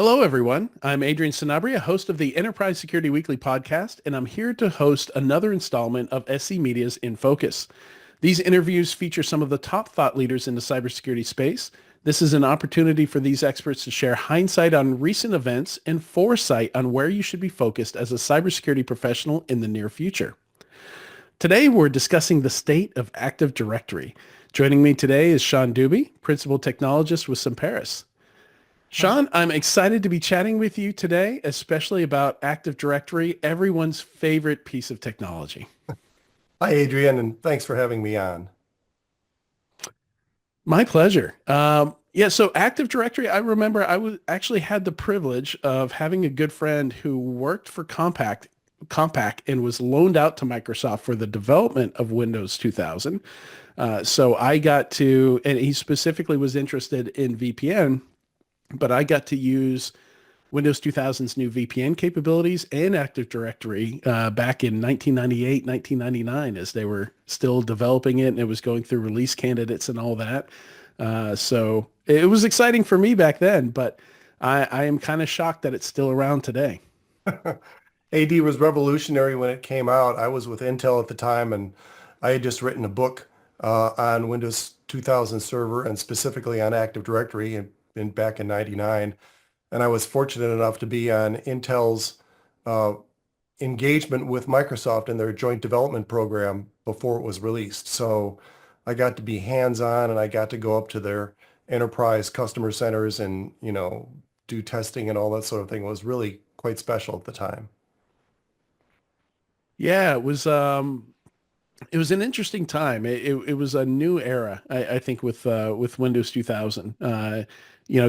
Hello, everyone. I'm Adrian Sanabria, host of the Enterprise Security Weekly podcast, and I'm here to host another installment of SC Media's InFocus. These interviews feature some of the top thought leaders in the cybersecurity space. This is an opportunity for these experts to share hindsight on recent events and foresight on where you should be focused as a cybersecurity professional in the near future. Today, we're discussing the state of Active Directory. Joining me today is Sean Deuby, principal technologist with Semperis. Sean, I'm excited to be chatting with you today, especially about Active Directory, everyone's favorite piece of technology. Hi, Adrian, and thanks for having me on. My pleasure. So Active Directory, I remember I was actually had the privilege of having a good friend who worked for Compaq and was loaned out to Microsoft for the development of Windows 2000. So I got to, and he specifically was interested in VPN, but I got to use Windows 2000's new VPN capabilities and Active Directory back in 1998, 1999, as they were still developing it and it was going through release candidates and all that. So it was exciting for me back then, but I am kind of shocked that it's still around today. AD was revolutionary when it came out. I was with Intel at the time, and I had just written a book on Windows 2000 Server and specifically on Active Directory back in 99. And I was fortunate enough to be on Intel's uh, engagement with Microsoft in their joint development program before it was released. So I got to be hands-on and I got to go up to their enterprise customer centers and, do testing and all that sort of thing. It was really quite special at the time. Yeah, it was an interesting time. It was a new era, I think, with Windows 2000.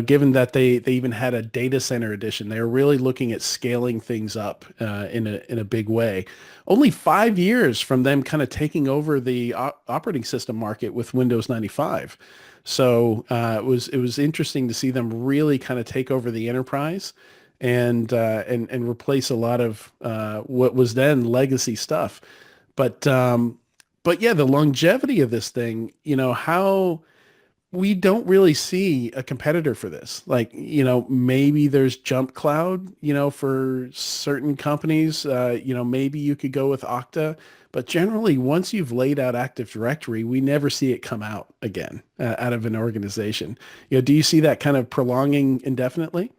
Given that they even had a data center edition, they were really looking at scaling things up in a big way. Only 5 years from them kind of taking over the operating system market with Windows 95. So it was interesting to see them really kind of take over the enterprise and replace a lot of what was then legacy stuff. But but yeah, the longevity of this thing, how we don't really see a competitor for this. Like, maybe there's Jump Cloud, for certain companies, maybe you could go with Okta, but generally once you've laid out Active Directory, we never see it come out again out of an organization. Do you see that kind of prolonging indefinitely?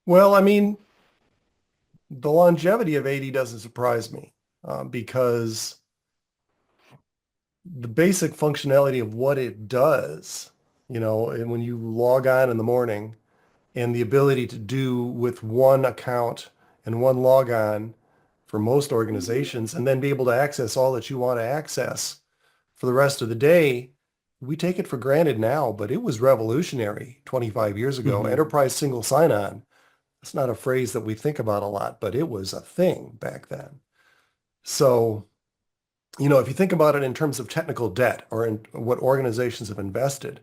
Well, I mean, the longevity of 80 doesn't surprise me because the basic functionality of what it does, and when you log on in the morning and the ability to do with one account and one logon for most organizations and then be able to access all that you want to access for the rest of the day, we take it for granted now, but it was revolutionary 25 years ago. Mhm. Enterprise single sign-on. It's not a phrase that we think about a lot, but it was a thing back then. So, if you think about it in terms of technical debt or in what organizations have invested,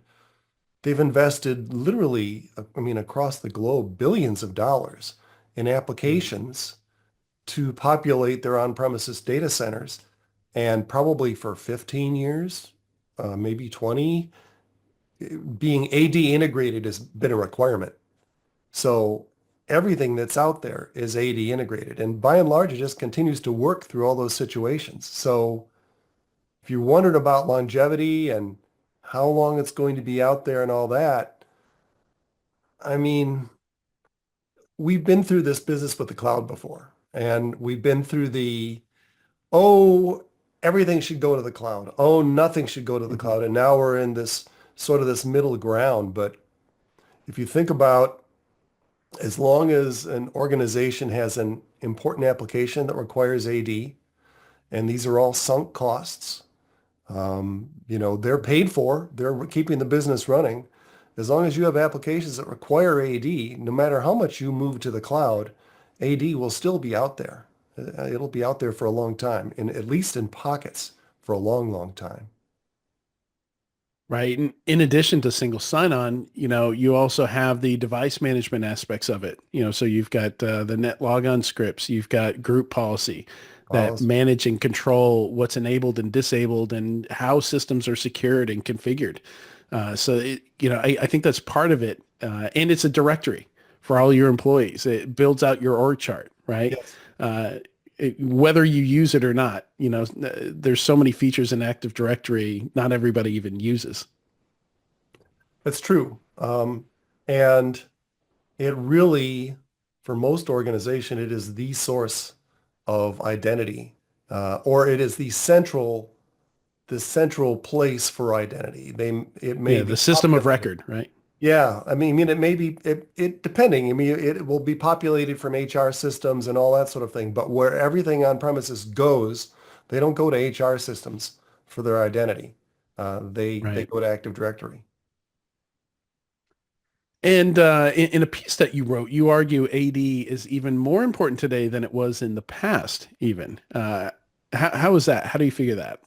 they've invested literally, I mean, across the globe, billions of dollars in applications to populate their on-premises data centers. And probably for 15 years, maybe 20, being AD integrated has been a requirement. So everything that's out there is AD integrated. And by and large, it just continues to work through all those situations. So if you're wondering about longevity and how long it's going to be out there and all that, I mean, we've been through this business with the cloud before. And we've been through oh, everything should go to the cloud. Oh, nothing should go to the Mhm. cloud. And now we're in this sort of this middle ground. But if you think about as long as an organization has an important application that requires AD, and these are all sunk costs, they're paid for, they're keeping the business running. As long as you have applications that require AD, no matter how much you move to the cloud, AD will still be out there. It'll be out there for a long time, and at least in pockets for a long, long time. Right. And in addition to single sign-on, you also have the device management aspects of it. So you've got the net logon scripts, you've got group policy that Policy. manage and control what's enabled and disabled and how systems are secured and configured. I think that's part of it. And it's a directory, for all your employees. It builds out your org chart, right? Yes, Whether you use it or not, there's so many features in Active Directory, not everybody even uses. that's true. And it really, for most organization, it is the source of identity, or it is the central place for identity. It may Yeah, be the system of populated. record, right? Yeah, I mean, it may be it depending. I mean, it will be populated from HR systems and all that sort of thing. But where everything on premises goes, they don't go to HR systems for their identity. They Right. go to Active Directory. And in a piece that you wrote, you argue AD is even more important today than it was in the past, even. How is that? How do you figure that?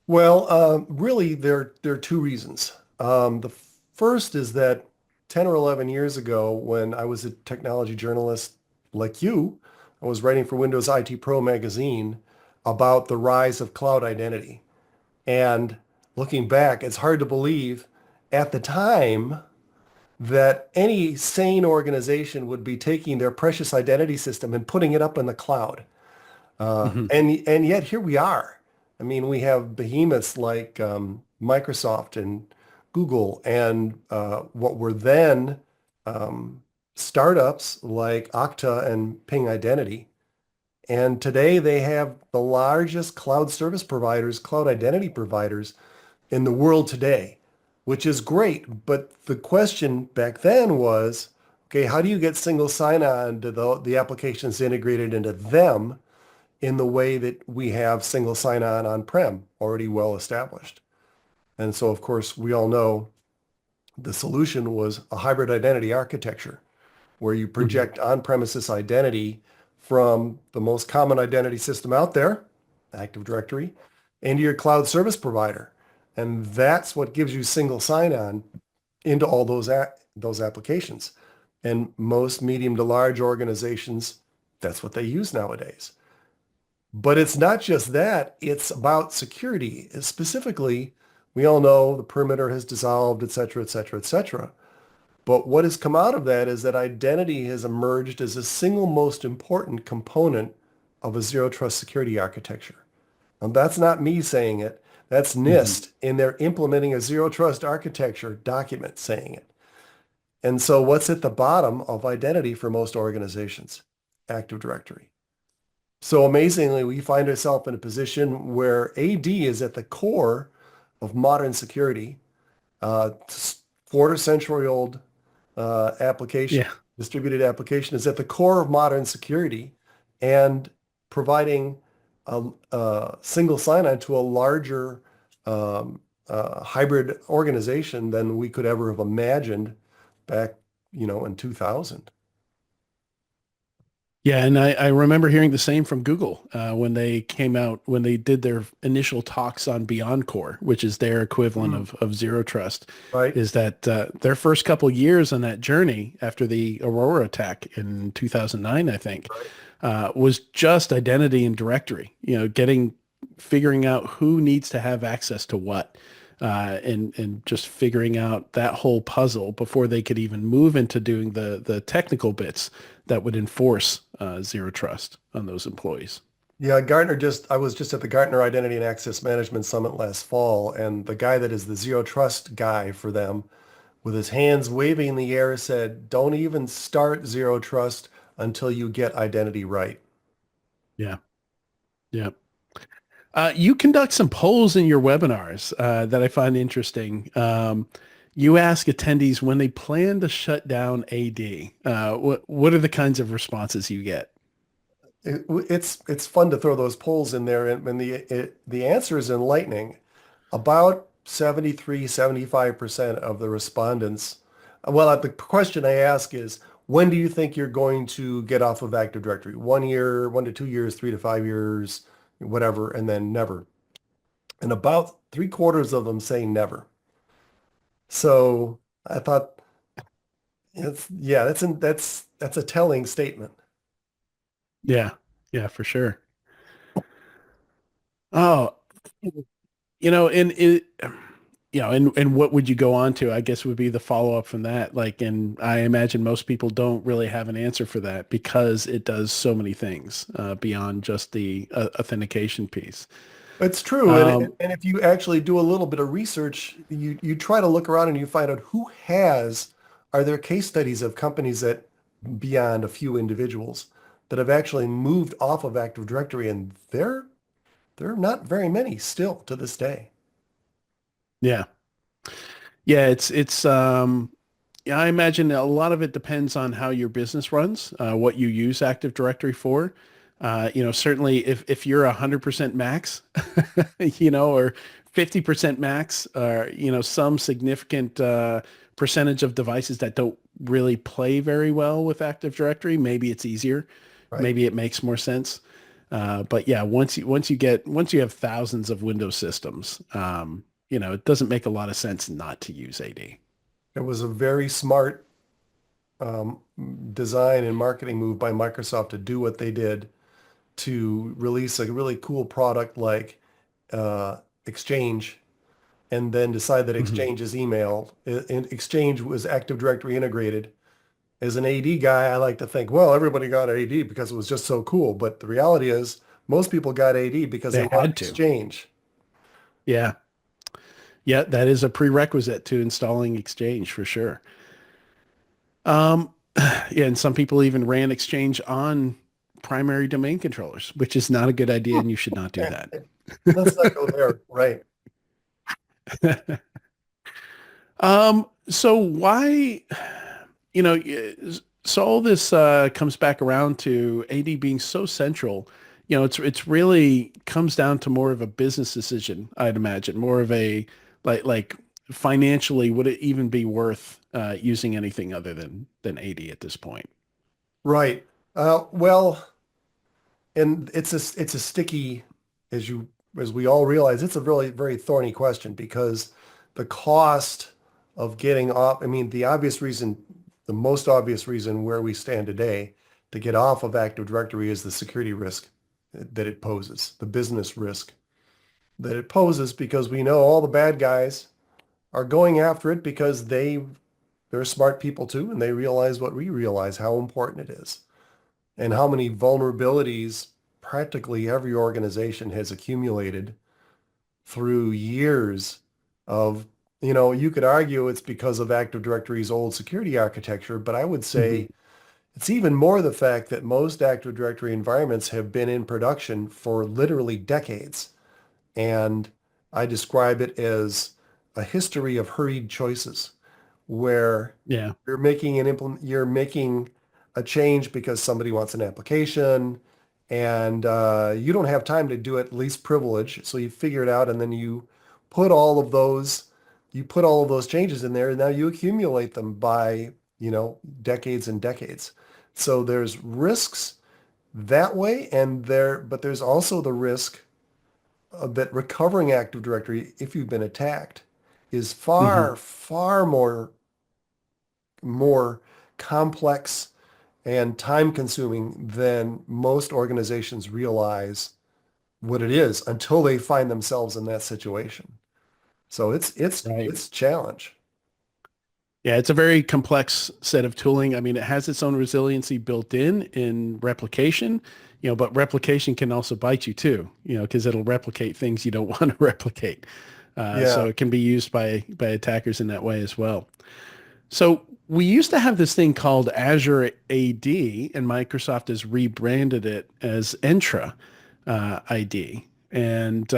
Well, really, there are two reasons. The first is that 10 or 11 years ago, when I was a technology journalist like you, I was writing for Windows IT Pro magazine about the rise of cloud identity. And looking back, it's hard to believe at the time that any sane organization would be taking their precious identity system and putting it up in the cloud. Hmm. And yet here we are. I mean, we have behemoths like Microsoft and Google, and what were then startups like Okta and Ping Identity. And today they have the largest cloud service providers, cloud identity providers in the world today, which is great. But the question back then was, okay, how do you get single sign-on to the applications integrated into them in the way that we have single sign-on on-prem already well established? And so, of course, we all know the solution was a hybrid identity architecture where you Hmm. project on-premises identity from the most common identity system out there, Active Directory, into your cloud service provider. And that's what gives you single sign-on into all those applications. And most medium to large organizations, that's what they use nowadays. But it's not just that, it's about security. Specifically, we all know the perimeter has dissolved, et cetera, et cetera, et cetera. But what has come out of that is that identity has emerged as the single most important component of a zero trust security architecture. And that's not me saying it. That's Hmm. NIST in their implementing a zero trust architecture document saying it. And so what's at the bottom of identity for most organizations? Active Directory. So amazingly, we find ourselves in a position where AD is at the core of modern security. Quarter century old application, Yeah. distributed application is at the core of modern security and providing a single sign-on to a larger hybrid organization than we could ever have imagined back, in 2000. Yeah, and I remember hearing the same from Google when they came out, when they did their initial talks on Beyond Core, which is their equivalent Mhm. of Zero Trust, Right? is that their first couple years on that journey after the Aurora attack in 2009, I think, Right. was just identity and directory, figuring out who needs to have access to what, and just figuring out that whole puzzle before they could even move into doing the technical bits that would enforce zero trust on those employees. Yeah, I was just at the Gartner Identity and Access Management Summit last fall, and the guy that is the zero trust guy for them, with his hands waving in the air, said, don't even start zero trust until you get identity right. Yeah, yeah. You conduct some polls in your webinars that I find interesting. You ask attendees when they plan to shut down AD. What are the kinds of responses you get? It's fun to throw those polls in there, and the answer is enlightening. About 73, 75% of the respondents. Well, the question I ask is, when do you think you're going to get off of Active Directory? 1 year, 1 to 2 years, 3 to 5 years, whatever, and then never. And about three-quarters of them say never. So I thought yeah, that's a telling statement. Yeah, yeah, for sure. Oh, and and what would you go on to? I guess would be the follow up from that. Like, and I imagine most people don't really have an answer for that because it does so many things beyond just the authentication piece. It's true. And, Um, and if you actually do a little bit of research, you try to look around and you find out are there case studies of companies that beyond a few individuals that have actually moved off of Active Directory, and there are not very many still to this day. yeah, yeah, yeah, I imagine a lot of it depends on how your business runs, what you use Active Directory for. Certainly if you're 100% max, or 50% max, or, some significant percentage of devices that don't really play very well with Active Directory, maybe it's easier. Right. Maybe it makes more sense. But yeah, once you have thousands of Windows systems, it doesn't make a lot of sense not to use AD. It was a very smart um, design and marketing move by Microsoft to do what they did to release a really cool product like Exchange, and then decide that Mhm. Exchange is email. And Exchange was Active Directory integrated. As an AD guy, I like to think, well, everybody got AD because it was just so cool. But the reality is, most people got AD because they They wanted had to. Exchange. Yeah. Yeah, that is a prerequisite to installing Exchange for sure. Um, yeah, and some people even ran Exchange on primary domain controllers, which is not a good idea, and you should not do Eh, that. Let's not go there. Right. So why, you know, so all this comes back around to AD being so central. It's really comes down to more of a business decision, I'd imagine, more of a like financially, would it even be worth using anything other than AD at this point? Right. Well, and it's a sticky, as we all realize, it's a really very thorny question because the cost of getting off, I mean, the most obvious reason where we stand today to get off of Active Directory is the security risk that it poses, the business risk that it poses, because we know all the bad guys are going after it because they're smart people too, and they realize what we realize, how important it is and how many vulnerabilities practically every organization has accumulated through years of, you could argue it's because of Active Directory's old security architecture, but I would Mhm. say it's even more the fact that most Active Directory environments have been in production for literally decades. And I describe it as a history of hurried choices where Yeah. you're making a change because somebody wants an application, and you don't have time to do it least privilege, so you figure it out, and then put all of those you put all of those changes in there, and now you accumulate them by decades and decades. So there's risks that way, but there's also the risk that recovering Active Directory, if you've been attacked, is Hmm. far, far more complex and time consuming than most organizations realize what it is until they find themselves in that situation. So Right. it's a challenge. Yeah, it's a very complex set of tooling. I mean, it has its own resiliency built in replication, but replication can also bite you too, because it'll replicate things you don't want to replicate. So Yeah. it can be used by attackers in that way as well. So we used to have this thing called Azure AD, and Microsoft has rebranded it as Entra ID. And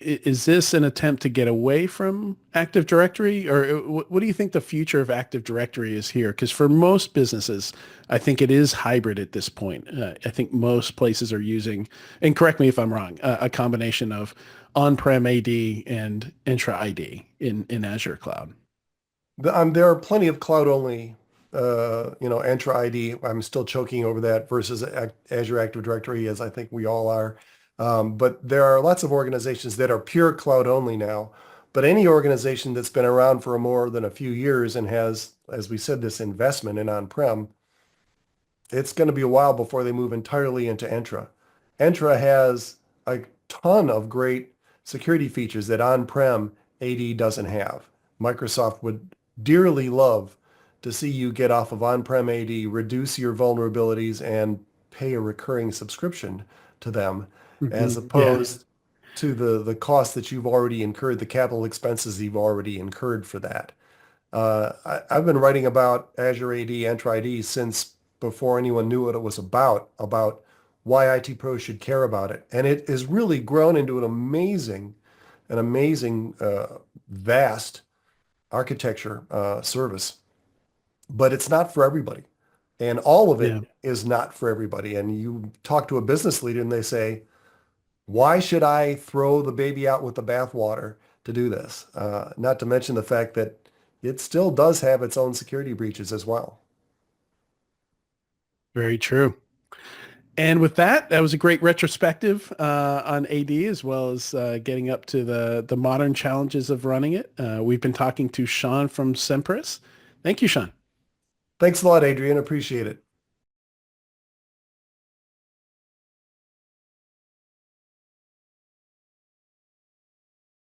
is this an attempt to get away from Active Directory, or what do you think the future of Active Directory is here? Because for most businesses, I think it is hybrid at this point. I think most places are using, and correct me if I'm wrong, a combination of on-prem AD and Entra ID in Azure Cloud. There are plenty of cloud only, Entra ID. I'm still choking over that versus Azure Active Directory, as I think we all are. But there are lots of organizations that are pure cloud only now. But any organization that's been around for more than a few years and has, as we said, this investment in on-prem, it's going to be a while before they move entirely into Entra. Entra has a ton of great security features that on-prem AD doesn't have. Microsoft would dearly love to see you get off of on-prem AD, reduce your vulnerabilities, and pay a recurring subscription to them, as Yeah, opposed to the cost that you've already incurred, the capital expenses you've already incurred for that. I've been writing about Azure AD, Entra ID since before anyone knew what it was about why IT pros should care about it. And it has really grown into an amazing, vast architecture service. But it's not for everybody. And all of yeah. it is not for everybody. And you talk to a business leader and they say, why should I throw the baby out with the bathwater to do this? Not to mention the fact that it still does have its own security breaches as well. Very true. And with that, that was a great retrospective on AD as well as getting up to the modern challenges of running it. We've been talking to Sean from Semperis. Thank you, Sean. Thanks a lot, Adrian. Appreciate it.